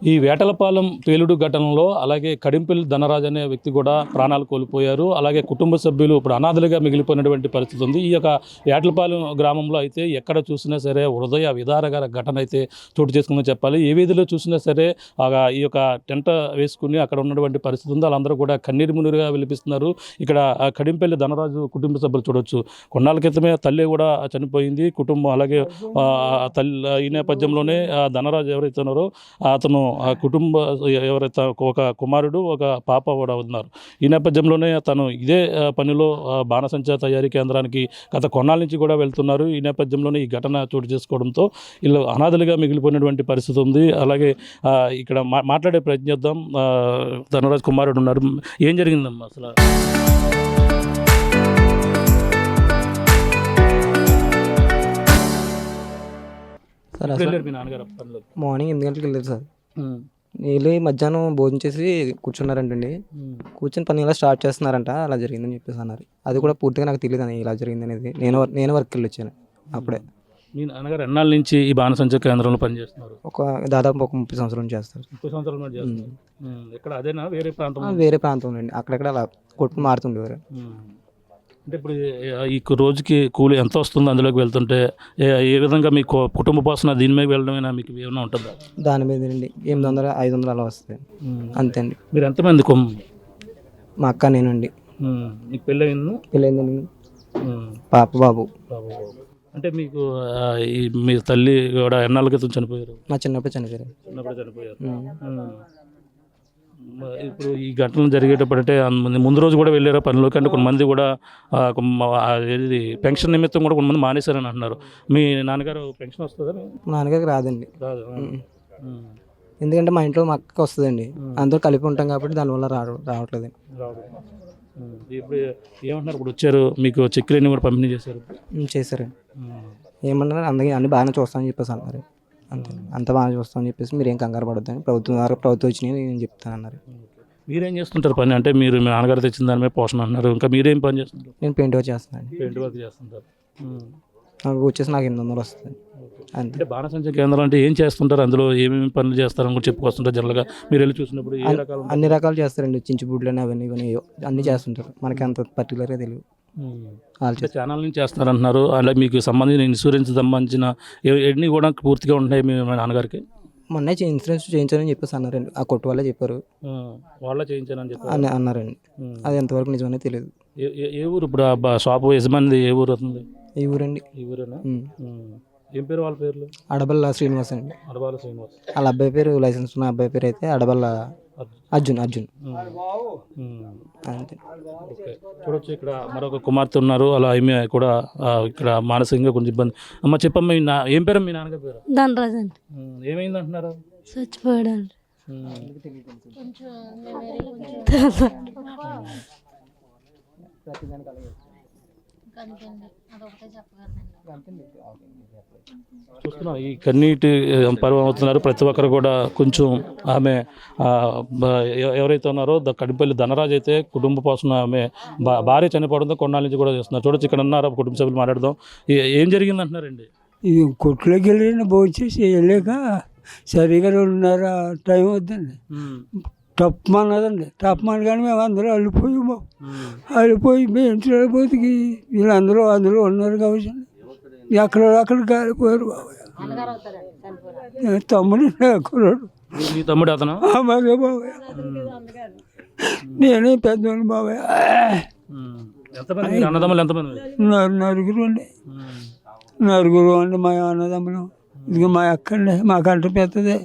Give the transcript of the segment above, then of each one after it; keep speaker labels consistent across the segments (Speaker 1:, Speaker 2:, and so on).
Speaker 1: ఈ వేటలపాలెం పేలుడు ఘటనలో అలాగే కడింపల్లి ధనరాజ్ అనే వ్యక్తి కూడా ప్రాణాలు కోల్పోయారు. అలాగే కుటుంబ సభ్యులు ఇప్పుడు అనాథలుగా మిగిలిపోయినటువంటి పరిస్థితి ఉంది. ఈ యొక్క వేటలపాలెం గ్రామంలో అయితే ఎక్కడ చూసినా సరే హృదయ విదారకర ఘటన అయితే చోటు చేసుకుందని చెప్పాలి. ఏ వీధిలో చూసినా సరే ఈ యొక్క టెంట వేసుకుని అక్కడ ఉన్నటువంటి పరిస్థితి ఉంది. వాళ్ళందరూ కూడా కన్నీరు మున్నీరుగా విలిపిస్తున్నారు. ఇక్కడ కడింపల్లి ధనరాజు కుటుంబ సభ్యులు చూడొచ్చు. కొన్నాళ్ళ క్రితమే తల్లి కూడా చనిపోయింది. కుటుంబం అలాగే తల్లి ఈ నేపథ్యంలోనే ధనరాజు ఎవరైతే ఉన్నారో అతను కుటుంబ ఎవరైతే ఒక కుమారుడు ఒక పాప కూడా ఉన్నారు. ఈ నేపథ్యంలోనే తను ఇదే పనిలో బాణసంచా తయారీ కేంద్రానికి గత కొన్నాళ్ళ నుంచి కూడా వెళ్తున్నారు. ఈ నేపథ్యంలోనే ఈ ఘటన చోటు చేసుకోవడంతో వీళ్ళు అనాథలుగా మిగిలిపోయినటువంటి పరిస్థితి ఉంది. అలాగే ఇక్కడ మాట్లాడే ప్రయత్నం చేద్దాం. ధనరాజ్ కుమారుడు ఉన్నారు. ఏం జరిగిందమ్మా అసలు?
Speaker 2: మార్నింగ్ 8 గంటలకు వెళ్ళారు సార్. వీళ్ళు మధ్యాహ్నం భోజనం చేసి కూర్చున్నారంటండి. కూర్చొని పని ఇలా స్టార్ట్ చేస్తున్నారంట. అలా జరిగిందని చెప్పేసి అన్నారు. అది కూడా పూర్తిగా నాకు తెలియదు అని ఇలా జరిగింది అనేది. నేను వర్క్ వెళ్ళి వచ్చాను అప్పుడే.
Speaker 1: మీ నాన్నగారు ఎన్నాళ్ళ నుంచి ఈ బాణసంచా కేంద్రంలో పనిచేస్తున్నారు?
Speaker 2: దాదాపు ఒక 30 సంవత్సరం చేస్తారు.
Speaker 1: 30 సంవత్సరాలు చేస్తున్నారు. ఇక్కడ అదేనా వేరే ప్రాంతం?
Speaker 2: వేరే ప్రాంతంలో అండి. అక్కడెక్కడ అలా కొట్టుకుని మారుతుండేవారు.
Speaker 1: అంటే ఇప్పుడు ఈ రోజుకి కూలి ఎంత వస్తుందో అందులోకి వెళ్తుంటే ఏ విధంగా మీ కుటుంబ పోషణ దీని మీద వెళ్ళడమైనా మీకు ఏమైనా ఉంటుందా?
Speaker 2: దాని మీద అండి 800 500 అలా వస్తాయి అంతే అండి.
Speaker 1: మీరు ఎంతమంది?
Speaker 2: మా అక్క నేనండి.
Speaker 1: మీకు
Speaker 2: పెళ్ళైందండి. పాప బాబు.
Speaker 1: అంటే మీకు మీ తల్లి కూడా ఎన్నాళ్ళ క్రితం చనిపోయారు?
Speaker 2: మా చిన్నప్పుడు చనిపోయారు.
Speaker 1: ఇప్పుడు ఈ ఘటనలు జరిగేటప్పుడు అంటే ముందు రోజు కూడా వెళ్ళారు పనిలోకి. అంటే కొంతమంది కూడా ఏది పెన్షన్ నిమిత్తం కూడా కొంతమంది మానేశారని అంటున్నారు. మీ నాన్నగారు పెన్షన్ వస్తుందా?
Speaker 2: మా నాన్నగారికి రాదండి. ఎందుకంటే మా ఇంట్లో మా అక్క వస్తుందండి. అందరూ కలిపి ఉంటాం కాబట్టి దానివల్ల రావట్లేదండి.
Speaker 1: ఇప్పుడు ఏమంటున్నారు? ఇప్పుడు వచ్చారు మీకు చెక్కులన్నీ కూడా పంపిణీ
Speaker 2: చేశారండి. ఏమన్నారు? అందరికీ అన్ని బాగానే చూస్తామని చెప్పేసి అన్నారు. అంత బాగా చూస్తామని చెప్పేసి మీరు ఏం కంగారు పడొద్దని ప్రభుత్వం వచ్చినాయి నేను చెప్తాను అన్నారు.
Speaker 1: మీరేం చేస్తుంటారు పని? అంటే మీరు మీ నాన్నగారు తెచ్చిన దాని మీద పోషణ అన్నారు. ఇంకా మీరేం పని చేస్తుంటారు?
Speaker 2: నేను పెయింట్ వర్క్ చేస్తున్నాను.
Speaker 1: పెయింట్ వర్క్ చేస్తుంటారు.
Speaker 2: నాకు వచ్చేసి నాకు 800 వస్తుంది.
Speaker 1: అంటే బాణసంచా కేంద్రం అంటే ఏం చేస్తుంటారు? అందులో ఏమేమి పనులు చేస్తారని కూడా చెప్పుకొస్తుంటారు. జనరల్గా మీరు వెళ్ళి చూసినప్పుడు
Speaker 2: అన్ని రకాలు చేస్తారండి. చించుబుడ్లు అని అవన్నీ ఇవన్నీ అన్నీ చేస్తుంటారు. మనకి అంత పర్టికులర్గా తెలియదు.
Speaker 1: ఛానల్ నుంచి చేస్తారంటున్నారు. అలా మీకు సంబంధించిన ఇన్సూరెన్స్ సంబంధించిన ఎన్ని కూడా పూర్తిగా ఉంటాయి మీ నాన్నగారికి?
Speaker 2: మొన్న ఇన్సూరెన్స్ చేయించాలని చెప్పేసి అన్నారండి. ఆ కొట్టు వాళ్ళే చెప్పారు.
Speaker 1: వాళ్ళ చేయించాలని చెప్పి
Speaker 2: అన్నారండి. అది ఎంతవరకు నిజమనే తెలియదు.
Speaker 1: ఏ ఊరు ఇప్పుడు షాపు యజమాని? ఏ ఊరు అవుతుంది?
Speaker 2: ఈ ఊరండి.
Speaker 1: ఈ ఊరేనా? ఏం పేరు వాళ్ళ పేర్లు?
Speaker 2: అడబల్ల శ్రీనివాస్ అండి.
Speaker 1: అడబాల శ్రీనివాస్.
Speaker 2: వాళ్ళ అబ్బాయి పేరు లైసెన్స్ ఉన్న అబ్బాయి పేరు అయితే అడబల్ల అర్జున్. అంతే.
Speaker 1: ఓకే, చూడొచ్చు ఇక్కడ మరొక కుమార్తె ఉన్నారు. అలా ఏమి కూడా ఇక్కడ మానసికంగా కొంచెం ఇబ్బంది. అమ్మ చెప్పమ్మ, ఏం పేరు మీ నాన్నగారి పేరు?
Speaker 3: ధనరాజ్ అండి.
Speaker 1: ఏమైంది అంటున్నారు?
Speaker 3: చచ్చిపోయాడు.
Speaker 1: చూస్తున్నాం ఈ కన్నీటి పర్వం అవుతున్నారు ప్రతి ఒక్కరు కూడా. కొంచెం ఆమె ఎవరైతే ఉన్నారో కడింపల్లి ధనరాజ్ అయితే కుటుంబ పోషణ ఆమె భార్య చనిపోవడంతో కొన్నాళ్ళ నుంచి కూడా చేస్తున్నారు. చూడొచ్చు ఇక్కడ ఉన్నారు కుటుంబ సభ్యులు. మాట్లాడదాం. ఏం జరిగింది అంటున్నారండి?
Speaker 4: ఇది కొట్లోకి వెళ్ళిన భోంచేసి వెళ్ళాక సరిగా 2:30 టైం అవుతుందండి. తప్పమన్నదండి. తప్పమని కానీ మేము అందరూ అల్లిపోయి మేము ఇంట్లో పోతికి వీళ్ళందరూ అందులో ఉన్నారు కాబట్టి అక్కడ కాలిపోయారు బాబాయ్. తమ్ముడు కుర్రాడు.
Speaker 1: మీ తమ్ముడు అతను?
Speaker 4: మరే బాబాయ్. నేనే పెద్దవాళ్ళు బాబాయ్. నలుగురు అండి. నలుగురు అండి మా అన్నదమ్ములు. ఇది మా అక్క అండి. మాకంట పెద్దదే.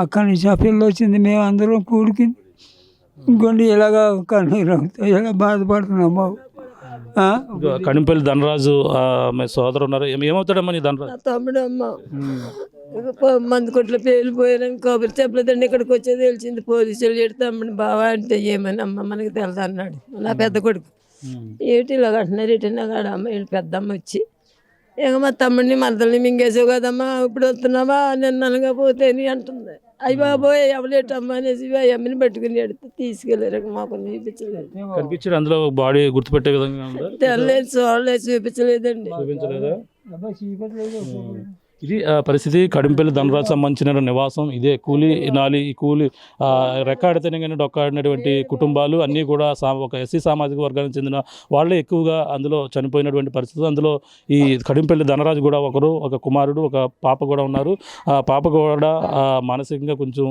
Speaker 4: అక్కడి నుంచి ఆ పిల్ల వచ్చింది. మేము అందరం కూడికి ఇంకోండి ఇలాగా కన్నీరు అవుతాయి. ఇలా బాధపడుతున్నాం బాబు.
Speaker 1: కడింపల్లి ధనరాజు సోదరు ఉన్నారు. ఏమవుతాడమ్మా నీ ధనరాజు?
Speaker 3: తమ్ముడు అమ్మ మందు కొట్లో పేలిపోయారని కబురు చెప్పలేదండి. ఇక్కడికి వచ్చేది తెలిసింది. పోలీసులు ఏడు తమ్ముడు బావా అంటే ఏమని అమ్మ మనకి తెలుసు అన్నాడు నా పెద్ద కొడుకు. ఏటి ఇలాగ అంటున్నారు. ఏటన్నా కాడ అమ్మ వీళ్ళు పెద్దమ్మ వచ్చి ఇక మా తమ్ముడిని మరదల్ని మింగేసావు కదమ్మా ఇప్పుడు వస్తున్నావా నేను అనకపోతే అని అంటుంది. అయ్యి బాబోయ్ ఎవలేటమ్మా అనేసి అమ్మని పట్టుకుని ఎడితే తీసుకెళ్ళారు. మాకు చూపించలేదు.
Speaker 1: కనిపించారు అందులో బాడీ గుర్తుపెట్టే విధంగా?
Speaker 3: తెల్లలేదు చూడలేదు. చూపించలేదండి.
Speaker 1: చూపించలేదా? ఇది పరిస్థితి. కడింపల్లి ధనరాజు సంబంధించిన నివాసం ఇదే. కూలీ నాలి ఈ కూలీ రెక్కాడితేనే కానీ డొక్కాడినటువంటి కుటుంబాలు అన్నీ కూడా ఒక ఎస్సీ సామాజిక వర్గానికి చెందిన వాళ్ళే ఎక్కువగా అందులో చనిపోయినటువంటి పరిస్థితి. అందులో ఈ కడింపల్లి ధనరాజు కూడా ఒకరు, ఒక కుమారుడు, ఒక పాప కూడా ఉన్నారు. ఆ పాప కూడా మానసికంగా కొంచెం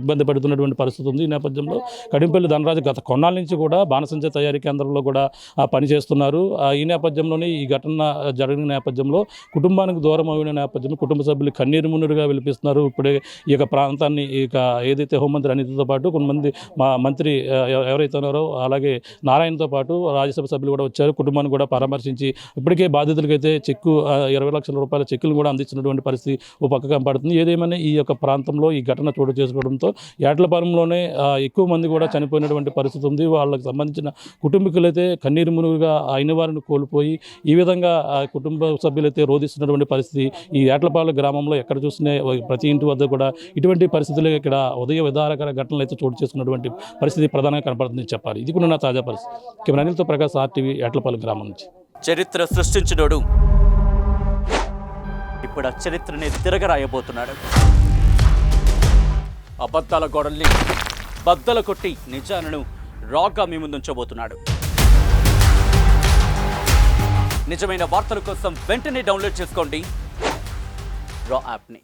Speaker 1: ఇబ్బంది పడుతున్నటువంటి పరిస్థితి ఉంది. ఈ నేపథ్యంలో కడింపల్లి ధనరాజు గత కొన్నాళ్ళ నుంచి కూడా బాణసంచ తయారీ కేంద్రంలో కూడా పనిచేస్తున్నారు. ఈ నేపథ్యంలోనే ఈ ఘటన జరిగిన నేపథ్యంలో కుటుంబానికి దూరం అయిన నేపథ్యంలో కుటుంబ సభ్యులు కన్నీరు మున్నీరుగా విలిపిస్తున్నారు. ఇప్పుడే ఈ యొక్క ప్రాంతాన్ని ఏదైతే హోంమంత్రి అనితతో పాటు కొంతమంది మా మంత్రి ఎవరైతే ఉన్నారో అలాగే నారాయణతో పాటు రాజ్యసభ సభ్యులు కూడా వచ్చారు. కుటుంబాన్ని కూడా పరామర్శించి ఇప్పటికే బాధితులకైతే చెక్కు 20 లక్షల రూపాయల చెక్కులు కూడా అందించినటువంటి పరిస్థితి ఓ పక్క కనపడుతుంది. ఏదేమైనా ఈ యొక్క ప్రాంతంలో ఈ ఘటన చోటు చేసుకోవడంతో యాట్లపాలెంలోనే ఎక్కువ మంది కూడా చనిపోయినటువంటి పరిస్థితి ఉంది. వాళ్ళకి సంబంధించిన కుటుంబీకులైతే కన్నీరు మునుగుగా అయిన వారిని కోల్పోయి ఈ విధంగా కుటుంబ సభ్యులైతే రోధిస్తున్నటువంటి పరిస్థితి ఈ యాట్లపాలెం గ్రామంలో ఎక్కడ చూసినా ప్రతి ఇంటి వద్ద కూడా ఇటువంటి పరిస్థితులు ఇక్కడ ఉదయ విధారకర ఘటనలు అయితే చోటు చేసుకున్నటువంటి పరిస్థితి ప్రధానంగా కనపడుతుంది చెప్పాలి. ఇది కూడా నా తాజా పరిస్థితి. కెమెరా అనిల్తో ప్రకాష్, RTV, యాట్లపాలెం గ్రామం నుంచి.
Speaker 5: చరిత్ర సృష్టించినోడు ఇప్పుడు ఆ చరిత్రని తిరగరాయబోతున్నాడు. అబద్ధాల గోడల్ని బద్దల కొట్టి నిజాలను రాగా మీ ముందుంచబోతున్నాడు. నిజమైన వార్తల కోసం వెంటనే డౌన్లోడ్ చేసుకోండి రా యాప్ని.